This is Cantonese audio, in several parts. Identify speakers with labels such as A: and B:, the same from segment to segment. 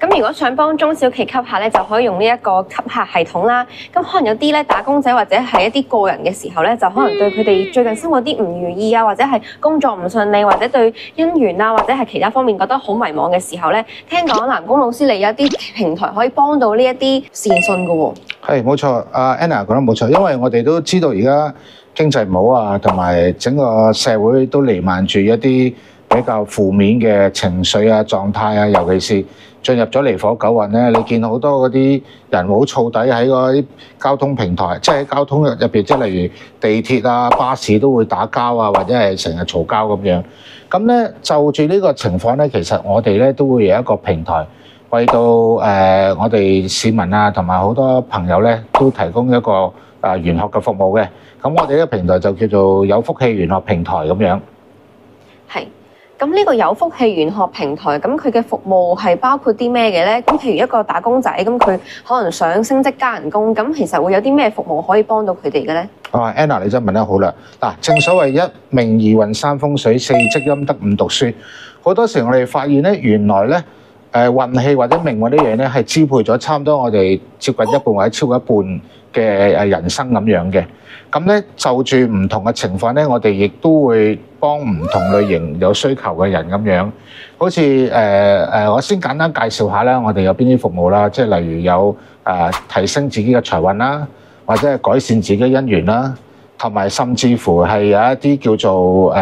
A: 咁如果想幫中小企吸客咧，就可以用呢一個吸客系統啦。咁可能有啲咧打工仔或者係一啲個人嘅時候咧，就可能對佢哋最近生活啲唔如意啊，或者係工作唔順利，或者對姻緣啊，或者係其他方面覺得好迷茫嘅時候咧，聽講南宮老師你有一啲平台可以幫到呢一啲善信㗎喎。
B: 係冇錯，阿 Anna 講得冇錯，因為我哋都知道而家經濟唔好啊，同埋整個社會都瀰漫住一啲比較負面嘅情緒啊、狀態啊，尤其是進入咗離火九運咧，你見好多嗰啲人好燥底喺嗰啲交通平台，即係喺交通入邊，即係例如地鐵啊、巴士都會打交啊，或者係成日嘈交咁樣。咁咧就住呢個情況咧，其實我哋咧都會有一個平台，為到我哋市民啊，同埋好多朋友咧，都提供一個玄學嘅服務嘅。咁我哋呢個平台就叫做有福氣玄學平台咁樣。
A: 係。咁呢個有福氣玄學平台，咁佢嘅服務係包括啲咩嘅咧？咁譬如一個打工仔，咁佢可能想升職加人工，咁其實會有啲咩服務可以幫到佢哋嘅咧
B: ？Anna 你真問得好啦！嗱，正所謂一命二運三風水四積陰德五讀書，好多時我哋發現咧，原來咧運氣或者命運呢樣咧係支配咗差唔多我哋接近一半或者超過一半嘅人生咁樣嘅。咁咧就住唔同嘅情況咧，我哋亦都會幫唔同類型有需求嘅人咁樣。好似我先簡單介紹下啦，我哋有邊啲服務啦，即係例如有提升自己嘅財運啦，或者係改善自己姻緣啦，同埋甚至乎係有一啲叫做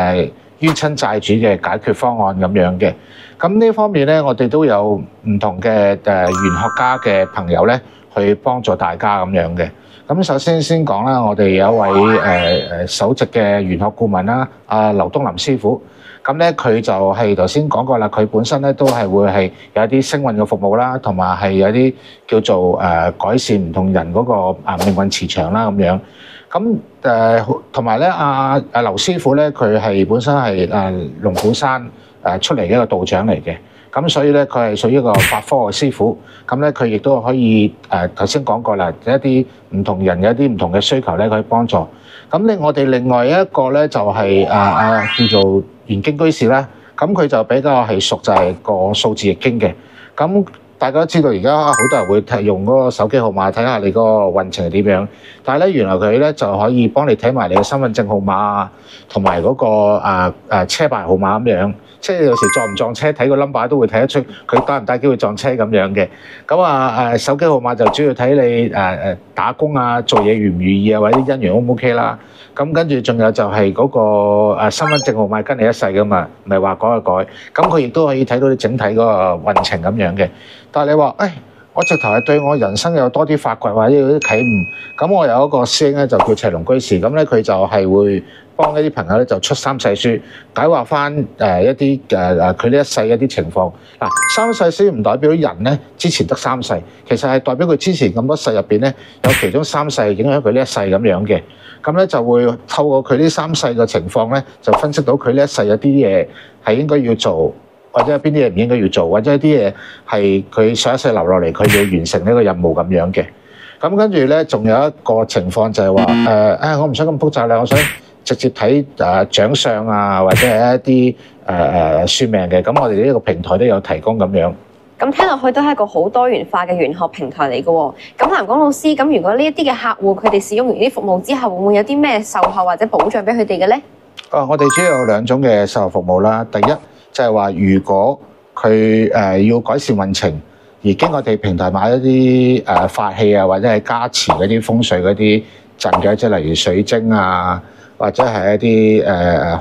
B: 冤親債主嘅解決方案咁樣嘅。咁呢方面咧，我哋都有唔同嘅玄學家嘅朋友咧，去幫助大家咁樣嘅。咁首先講啦，我哋有一位首席嘅玄學顧問啦，阿劉東林師傅。咁咧佢就係頭先講過啦，佢本身咧都係會係有一啲星運嘅服務啦，同埋係有啲叫做改善唔同人嗰個命運磁場啦咁樣。咁同埋咧阿劉師傅咧，佢係本身係龍虎山出嚟嘅一個道長嚟嘅。咁所以咧，佢係屬於一個法科嘅師傅。咁咧，佢亦都可以頭先講過啦，一啲唔同人有一啲唔同嘅需求咧，可以幫助。咁我哋另外一個咧就係叫做玄經居士啦。咁佢就比較係熟就係個數字易經嘅。咁大家都知道而家好多人會用嗰個手機號碼睇下你嗰個運程係點樣。但係咧，原來佢咧就可以幫你睇埋你嘅身份證號碼啊，同埋嗰個車牌號碼咁樣。即係有時撞唔撞車，睇個 number 都會睇得出佢大唔大機會撞車咁樣嘅。咁手機號碼就主要睇你打工啊、做嘢如唔如意啊，或者姻緣 O 唔 OK 啦。咁跟住仲有就係嗰個身份證號碼跟你一世噶嘛，唔係話改就改。咁佢亦都可以睇到你整體嗰個運程咁樣嘅。但係你話我直頭係對我人生有多啲發掘或者有啲啟悟。咁我有一個師兄咧就叫齊龍居士，咁咧佢就係會幫一啲朋友咧就出三世書，解惑翻一啲佢呢一世一啲情況。嗱，三世書唔代表人咧之前得三世，其實係代表佢之前咁多世入邊咧有其中三世影響佢呢一世咁樣嘅。咁咧就會透過佢呢三世嘅情況咧，就分析到佢呢一世有啲嘢係應該要做，或者有邊啲嘢唔應該要做，或者有啲嘢係佢上一世留落嚟，佢要完成呢個任務咁樣嘅。咁跟住咧，仲有一個情況就係話我唔想咁複雜啦，我想直接睇掌相啊，或者係一啲算命嘅。咁我哋呢個平台都有提供咁樣。
A: 咁聽落去都係一個好多元化嘅玄學平台嚟嘅喎。咁南宮老師，咁如果呢一啲嘅客戶佢哋使用完呢啲服務之後，會唔會有啲咩售後或者保障俾佢哋嘅咧？
B: 我哋主要有兩種嘅售後服務啦。第一就係話，如果佢要改善運程，而經我哋平台買一啲法器啊，或者係加持嗰啲風水嗰啲陣嘅，即係例如水晶啊，或者係一啲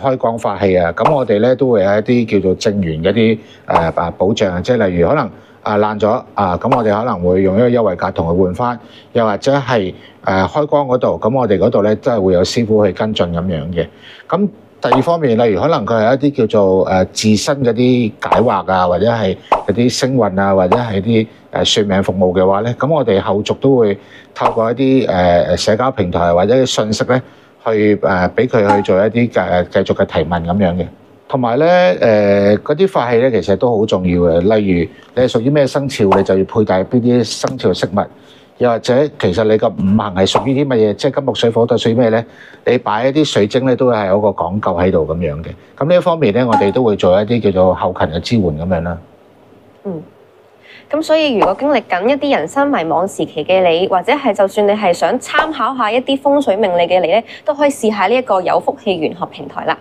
B: 開光法器啊，咁我哋咧都會有一啲叫做正緣嗰啲保障，即係例如可能爛咗咁我哋可能會用一個優惠價同佢換翻，又或者係開光嗰度，咁我哋嗰度咧真係會有師傅去跟進咁樣嘅。咁第二方面，例如可能佢係一啲叫做自身嗰啲解惑啊，或者係嗰啲星運啊，或者係啲算命服務嘅話咧，咁我哋後續都會透過一啲社交平台或者信息咧，去俾佢去做一啲繼續嘅提問咁樣嘅。同埋咧嗰啲法器咧，其實都好重要嘅。例如你係屬於咩生肖，你就要佩戴邊啲生肖飾物。又或者其實你個五行係屬於啲乜嘢，即係金木水火土屬於咩咧？你擺一啲水晶咧，都係有個講究喺度咁樣嘅。咁呢一方面咧，我哋都會做一啲叫做後勤嘅支援咁樣啦。
A: 咁所以如果經歷緊一啲人生迷惘時期嘅你，或者係就算你係想參考下一啲風水命理嘅你咧，都可以試下呢一個有福氣玄學平台啦。